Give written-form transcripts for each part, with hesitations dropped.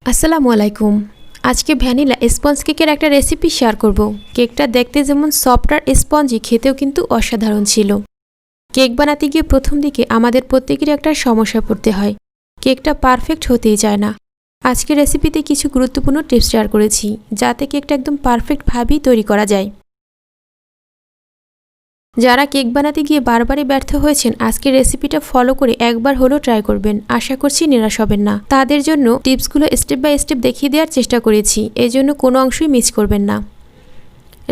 আসসালামু আলাইকুম। আজকে ভ্যানিলা স্পঞ্জ কেকের একটা রেসিপি শেয়ার করব। কেকটা দেখতে যেমন সফট আর স্পঞ্জি, খেতেও কিন্তু অসাধারণ ছিল। কেক বানাতে গিয়ে প্রথম দিকে আমাদের প্রত্যেকেরই একটা সমস্যা পড়তে হয়, কেকটা পারফেক্ট হতেই চায় না। আজকের রেসিপিতে কিছু গুরুত্বপূর্ণ টিপস শেয়ার করেছি, যাতে কেকটা একদম পারফেক্টভাবেই তৈরি করা যায়। যারা কেক বানাতে গিয়ে বারবারই ব্যর্থ হয়েছেন, আজকের রেসিপিটা ফলো করে একবার হলেও ট্রাই করবেন। আশা করছি নিরাশ হবেন না। তাদের জন্য টিপসগুলো স্টেপ বাই স্টেপ দেখিয়ে দেওয়ার চেষ্টা করেছি, এজন্য কোনো অংশই মিস করবেন না।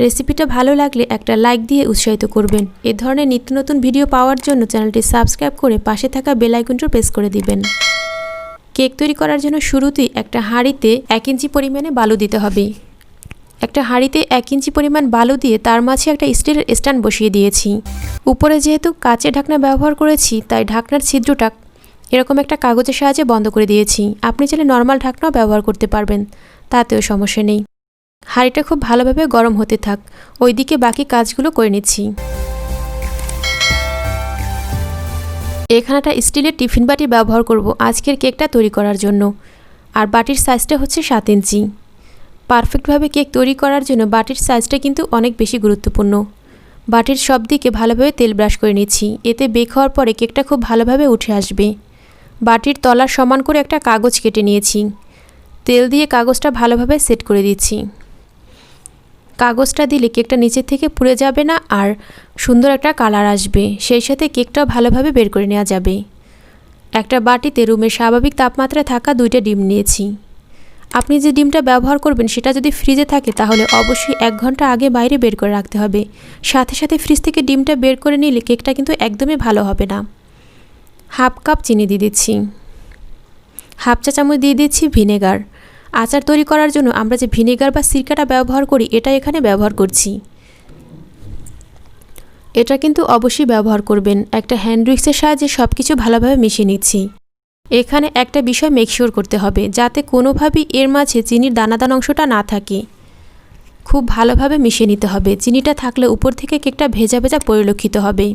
রেসিপিটা ভালো লাগলে একটা লাইক দিয়ে উৎসাহিত করবেন। এ ধরনের নিত্য নতুন ভিডিও পাওয়ার জন্য চ্যানেলটি সাবস্ক্রাইব করে পাশে থাকা বেল আইকনটা প্রেস করে দিবেন। কেক তৈরি করার জন্য শুরুতেই একটা হাঁড়িতে 1 ইঞ্চি পরিমাণে বালু দিতে হবে। একটা হাঁড়িতে 1 ইঞ্চি পরিমাণ বালু দিয়ে তার মাঝে একটা স্টিলের স্ট্যান্ড বসিয়ে দিয়েছি। উপরে যেহেতু কাচের ঢাকনা ব্যবহার করেছি, তাই ঢাকনার ছিদ্রটা এরকম একটা কাগজের সাহায্যে বন্ধ করে দিয়েছি। আপনি চাইলে নর্মাল ঢাকনাও ব্যবহার করতে পারবেন, তাতেও সমস্যা নেই। হাঁড়িটা খুব ভালোভাবে গরম হতে থাক, ওইদিকে বাকি কাজগুলো করে নিচ্ছি। এখানে একটা স্টিলের টিফিন বাটি ব্যবহার করব আজকের কেকটা তৈরি করার জন্য, আর বাটির সাইজটা হচ্ছে 7 ইঞ্চি। পারফেক্টভাবে কেক তৈরি করার জন্য বাটির সাইজটা কিন্তু অনেক বেশি গুরুত্বপূর্ণ। বাটির সব দিকে ভালোভাবে তেল ব্রাশ করে নিচ্ছি, এতে বেক হওয়ার পরে কেকটা খুব ভালোভাবে উঠে আসবে। বাটির তলার সমান করে একটা কাগজ কেটে নিয়েছি, তেল দিয়ে কাগজটা ভালোভাবে সেট করে দিচ্ছি। কাগজটা দিলে কেকটা নিচের থেকে পুড়ে যাবে না, আর সুন্দর একটা কালার আসবে। সেই সাথে কেকটাও ভালোভাবে বের করে নেওয়া যাবে। একটা বাটিতে রুমের স্বাভাবিক তাপমাত্রায় থাকা 2টা ডিম নিয়েছি। আপনি যে ডিমটা ব্যবহার করবেন সেটা যদি ফ্রিজে থাকে, তাহলে অবশ্যই 1 ঘন্টা আগে বাইরে বের করে রাখতে হবে। সাথে সাথে ফ্রিজ থেকে ডিমটা বের করে নিলে কেকটা কিন্তু একদমই ভালো হবে না। হাফ কাপ চিনি দিয়ে দিচ্ছি, হাফ চা চামচ দিয়ে দিচ্ছি ভিনেগার। আচার তৈরি করার জন্য আমরা যে ভিনেগার বা সিরকাটা ব্যবহার করি, এটা এখানে ব্যবহার করছি। এটা কিন্তু অবশ্যই ব্যবহার করবেন। একটা হ্যান্ড উইক্সের সাহায্যে সব কিছু ভালোভাবে মিশিয়ে নিচ্ছি। এখানে একটা বিষয় মেকশিওর করতে হবে, যাতে কোনোভাবেই এর মাঝে চিনির দানা দানা অংশটা না থাকে। খুব ভালোভাবে মিশিয়ে নিতে হবে। চিনিটা থাকলে উপর থেকে কেকটা ভেজা ভেজা পরিলক্ষিত হবে।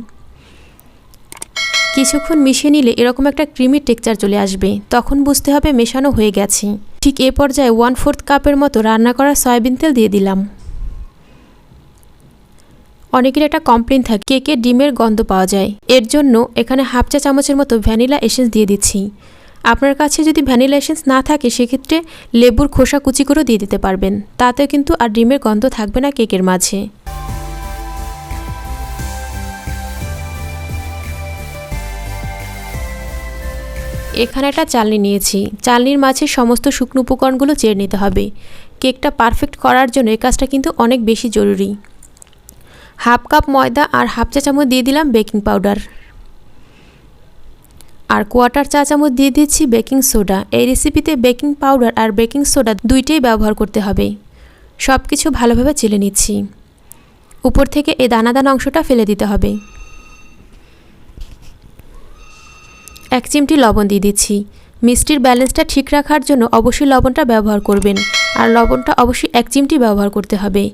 কিছুক্ষণ মিশিয়ে নিলে এরকম একটা ক্রিমি টেক্সচার চলে আসবে, তখন বুঝতে হবে মেশানো হয়ে গেছে। ঠিক এ পর্যায়ে 1/4 কাপের মতো রান্না করা সয়াবিন তেল দিয়ে দিলাম। অনেকের একটা কমপ্লেন থাকে, কেকে ডিমের গন্ধ পাওয়া যায়। এর জন্য এখানে হাফ চা চামচের মতো ভ্যানিলা এসেন্স দিয়ে দিচ্ছি। আপনার কাছে যদি ভ্যানিলা এসেন্স না থাকে, সেক্ষেত্রে লেবুর খোসা কুচি করেও দিয়ে দিতে পারবেন। তাতেও কিন্তু আর ডিমের গন্ধ থাকবে না কেকের মাঝে। এখানে একটা চালনি নিয়েছি, চালনির মাঝে সমস্ত শুকনো উপকরণগুলো চেড়ে নিতে হবে। কেকটা পারফেক্ট করার জন্য এই কাজটা কিন্তু অনেক বেশি জরুরি। হাফ কাপ ময়দা আর হাফ চা চামচ দিয়ে দিলাম বেকিং পাউডার, আর 1/4 চা চামচ দিয়ে দিচ্ছি বেকিং সোডা। এই রেসিপিতে বেকিং পাউডার আর বেকিং সোডা দুইটাই ব্যবহার করতে হবে। সব কিছু ভালোভাবে চেলে নিচ্ছি। উপর থেকে এই দানা দানা অংশটা ফেলে দিতে হবে। 1 চিমটি লবণ দিয়ে দিচ্ছি। মিষ্টির ব্যালেন্সটা ঠিক রাখার জন্য অবশ্যই লবণটা ব্যবহার করবেন, আর লবণটা অবশ্যই 1 চিমটি ব্যবহার করতে হবে।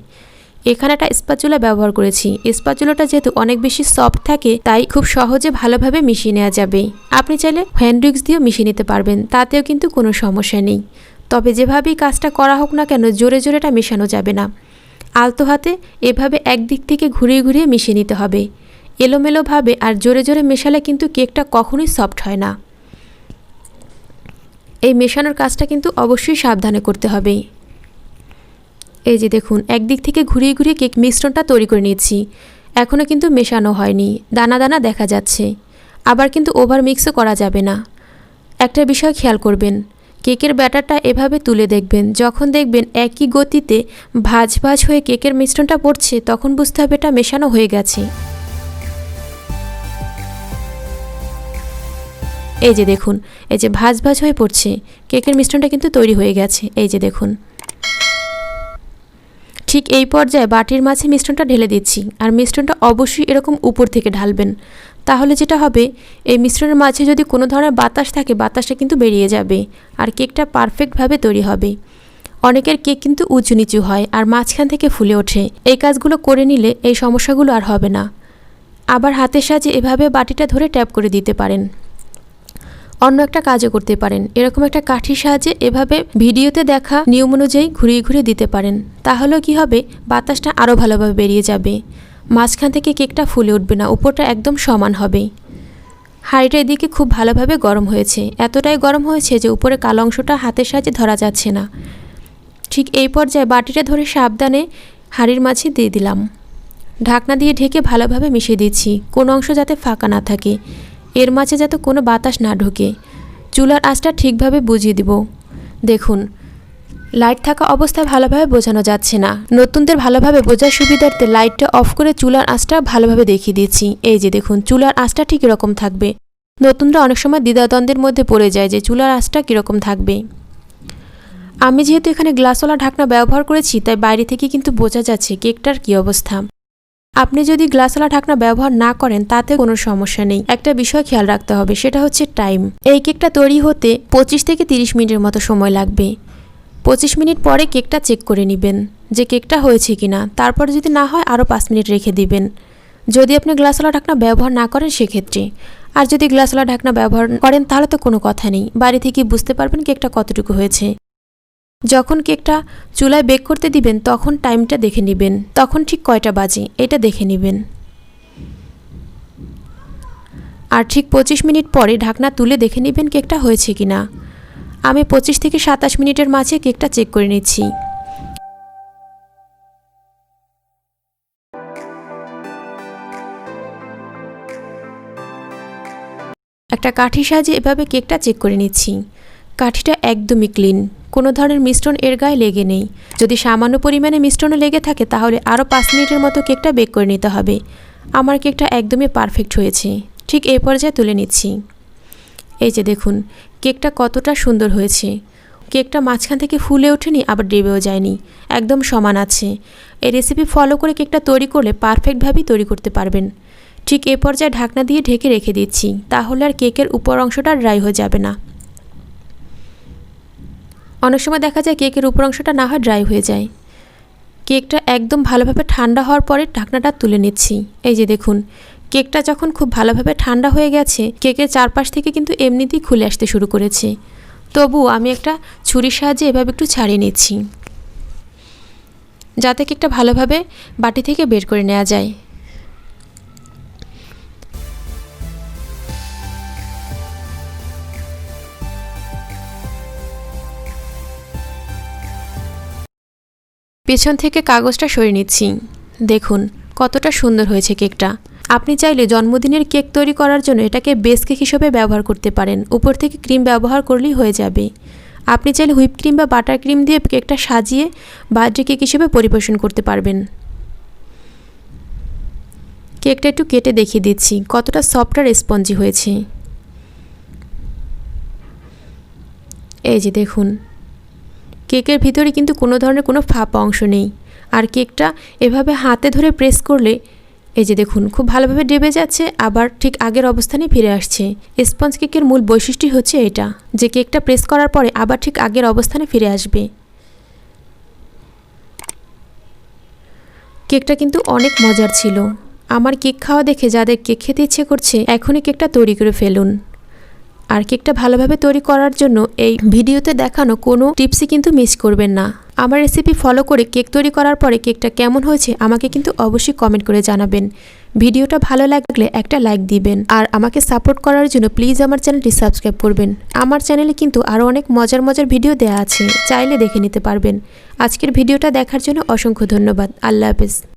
এখানে একটা স্প্যাচুলা ব্যবহার করেছি। স্প্যাচুলাটা যেহেতু অনেক বেশি সফট থাকে, তাই খুব সহজে ভালোভাবে মিশিয়ে নেওয়া যাবে। আপনি চাইলে হ্যান্ড উইক্স দিয়েও মিশিয়ে নিতে পারবেন, তাতেও কিন্তু কোনো সমস্যা নেই। তবে যেভাবেই কাজটা করা হোক না কেন, জোরে জোরে এটা মেশানো যাবে না। আলতো হাতে এভাবে একদিক থেকে ঘুরিয়ে ঘুরিয়ে মিশিয়ে নিতে হবে। এলোমেলোভাবে আর জোরে জোরে মেশালে কিন্তু কেকটা কখনোই সফট হয় না। এই মেশানোর কাজটা কিন্তু অবশ্যই সাবধানে করতে হবে। এই যে দেখুন, একদিক থেকে ঘুরিয়ে ঘুরিয়ে কেক মিশ্রণটা তৈরি করে নিয়েছি। এখনও কিন্তু মেশানো হয়নি, দানা দানা দেখা যাচ্ছে। আবার কিন্তু ওভার মিক্সও করা যাবে না। একটা বিষয় খেয়াল করবেন, কেকের ব্যাটারটা এভাবে তুলে দেখবেন। যখন দেখবেন একই গতিতে ভাঁজ ভাঁজ হয়ে কেকের মিশ্রণটা পড়ছে, তখন বুঝতে হবে এটা মেশানো হয়ে গেছে। এই যে দেখুন, এই যে ভাঁজ ভাঁজ হয়ে পড়ছে, কেকের মিশ্রণটা কিন্তু তৈরি হয়ে গেছে। এই যে দেখুন, ঠিক এই পর্যায়ে বাটির মাঝে মিশ্রণটা ঢেলে দিচ্ছি। আর মিশ্রণটা অবশ্যই এরকম উপর থেকে ঢালবেন, তাহলে যেটা হবে, এই মিশ্রণের মাঝে যদি কোনো ধরনের বাতাস থাকে, বাতাসটা কিন্তু বেরিয়ে যাবে, আর কেকটা পারফেক্টভাবে তৈরি হবে। অনেকের কেক কিন্তু উঁচু নিচু হয় আর মাঝখান থেকে ফুলে ওঠে। এই কাজগুলো করে নিলে এই সমস্যাগুলো আর হবে না। আবার হাতের সাহায্যে এভাবে বাটিটা ধরে ট্যাপ করে দিতে পারেন। অন্য একটা কাজও করতে পারেন। এরকম একটা কাঠির সাহায্যে এভাবে ভিডিওতে দেখা নিয়ম অনুযায়ী ঘুরিয়ে ঘুরিয়ে দিতে পারেন। তাহলেও কি হবে, বাতাসটা আরও ভালোভাবে বেরিয়ে যাবে, মাঝখান থেকে কেকটা ফুলে উঠবে না, উপরটা একদম সমান হবে। হাঁড়িটা এদিকে খুব ভালোভাবে গরম হয়েছে, এতটাই গরম হয়েছে যে উপরে কালো অংশটা হাতের সাহায্যে ধরা যাচ্ছে না। ঠিক এই পর্যায়ে বাটিটা ধরে সাবধানে হাঁড়ির মাঝে দিয়ে দিলাম। ঢাকনা দিয়ে ঢেকে ভালোভাবে মিশিয়ে দিচ্ছি, কোনো অংশ যাতে ফাঁকা না থাকে, এর মাঝে যাতে কোনো বাতাস না ঢোকে। চুলার আঁচটা ঠিকভাবে বুঝিয়ে দিব। দেখুন, লাইট থাকা অবস্থায় ভালোভাবে বোঝানো যাচ্ছে না। নতুনদের ভালোভাবে বোঝার সুবিধার্থে লাইটটা অফ করে চুলার আঁচটা ভালোভাবে দেখিয়ে দিচ্ছি। এই যে দেখুন, চুলার আঁচটা ঠিক এরকম থাকবে। নতুনরা অনেক সময় দ্বিধাদ্বন্দ্বের মধ্যে পড়ে যায় যে চুলার আঁচটা কীরকম থাকবে। আমি যেহেতু এখানে গ্লাসওয়ালা ঢাকনা ব্যবহার করেছি, তাই বাইরে থেকে কিন্তু বোঝা যাচ্ছে কেকটার কী অবস্থা। আপনি যদি গ্লাসওয়ালা ঢাকনা ব্যবহার না করেন তাতে কোনো সমস্যা নেই। একটা বিষয় খেয়াল রাখতে হবে, সেটা হচ্ছে টাইম। এই কেকটা তৈরি হতে 25 থেকে 30 মিনিটের মতো সময় লাগবে। 25 মিনিট পরে কেকটা চেক করে নেবেন যে কেকটা হয়েছে কিনা। তারপর যদি না হয় আরও 5 মিনিট রেখে দিবেন, যদি আপনি গ্লাসওয়ালা ঢাকনা ব্যবহার না করেন সেক্ষেত্রে। আর যদি গ্লাসওয়ালা ঢাকনা ব্যবহার করেন তাহলে তো কোনো কথা নেই, বাড়ি থেকে বুঝতে পারবেন কেকটা কতটুকু হয়েছে। যখন কেকটা চুলায় বেক করতে দিবেন তখন টাইমটা দেখে নেবেন, তখন ঠিক কয়টা বাজে এটা দেখে নেবেন। আর ঠিক 25 মিনিট পরে ঢাকনা তুলে দেখে নেবেন কেকটা হয়েছে কিনা। আমি 25 থেকে 27 মিনিটের মাঝে কেকটা চেক করে নিচ্ছি। একটা কাঠির সাহায্যে এভাবে কেকটা চেক করে নিচ্ছি। কাঠিটা একদমই ক্লিন, কোনো ধরনের মিশ্রণ এর গায়ে লেগে নেই। যদি সামান্য পরিমাণে মিশ্রণও লেগে থাকে তাহলে আরও 5 মিনিটের মতো কেকটা বেক করে নিতে হবে। আমার কেকটা একদমই পারফেক্ট হয়েছে। ঠিক এই পর্যায়ে তুলে নিচ্ছি। এই যে দেখুন কেকটা কতটা সুন্দর হয়েছে। কেকটা মাঝখান থেকে ফুলে ওঠেনি, আবার ডেবেও যায়নি, একদম সমান আছে। এই রেসিপি ফলো করে কেকটা তৈরি করলে পারফেক্টভাবেই তৈরি করতে পারবেন। ঠিক এই পর্যায়ে ঢাকনা দিয়ে ঢেকে রেখে দিচ্ছি, তাহলে আর কেকের উপর অংশটা ড্রাই হয়ে যাবে না। অনেক সময় দেখা যায় কেকের উপর অংশটা না হয় ড্রাই হয়ে যায়। কেকটা একদম ভালোভাবে ঠান্ডা হওয়ার পরে ঢাকনাটা তুলে নিচ্ছি। এই যে দেখুন কেকটা যখন খুব ভালোভাবে ঠান্ডা হয়ে গেছে, কেকের চারপাশ থেকে কিন্তু এমনিতেই খুলে আসতে শুরু করেছে। তবুও আমি একটা ছুরির সাহায্যে এভাবে একটু ছাড়িয়ে নিচ্ছি, যাতে কেকটা ভালোভাবে বাটি থেকে বের করে নেওয়া যায়। পেছন থেকে কাগজটা সরিয়ে নিচ্ছি। দেখুন কতটা সুন্দর হয়েছে কেকটা। আপনি চাইলে জন্মদিনের কেক তৈরি করার জন্য এটাকে বেস কেক হিসেবে ব্যবহার করতে পারেন। উপর থেকে ক্রিম ব্যবহার করলেই হয়ে যাবে। আপনি চাইলে হুইপ ক্রিম বা বাটার ক্রিম দিয়ে কেকটা সাজিয়ে বার্থডে কেক হিসেবে পরিবেশন করতে পারবেন। কেকটা একটু কেটে দেখিয়ে দিচ্ছি কতটা সফট আর স্পঞ্জি হয়েছে। এই যে দেখুন কেকের ভিতরে কিন্তু কোনো ধরনের কোনো ফাঁপা অংশ নেই। আর কেকটা এভাবে হাতে ধরে প্রেস করলে এই যে দেখুন খুব ভালোভাবে ডেবে যাচ্ছে, আবার ঠিক আগের অবস্থানে ফিরে আসছে। স্পঞ্জ কেকের মূল বৈশিষ্ট্য হচ্ছে এটা, যে কেকটা প্রেস করার পরে আবার ঠিক আগের অবস্থানে ফিরে আসবে। কেকটা কিন্তু অনেক মজার ছিল। আমার কেক খাওয়া দেখে যাদের কেক খেতে ইচ্ছে করছে এখনই কেকটা তৈরি করে ফেলুন। আর কেকটা ভালোভাবে তৈরি করার জন্য এই ভিডিওতে দেখানো কোনো টিপসই কিন্তু মিস করবেন না। আমার রেসিপি ফলো করে কেক তৈরি করার পরে কেকটা কেমন হয়েছে আমাকে কিন্তু অবশ্যই কমেন্ট করে জানাবেন। ভিডিওটা ভালো লাগলে একটা লাইক দিবেন, আর আমাকে সাপোর্ট করার জন্য প্লিজ আমার চ্যানেলটি সাবস্ক্রাইব করবেন। আমার চ্যানেলে কিন্তু আরও অনেক মজার মজার ভিডিও দেওয়া আছে, চাইলে দেখে নিতে পারবেন। আজকের ভিডিওটা দেখার জন্য অসংখ্য ধন্যবাদ। আল্লাহ হাফেজ।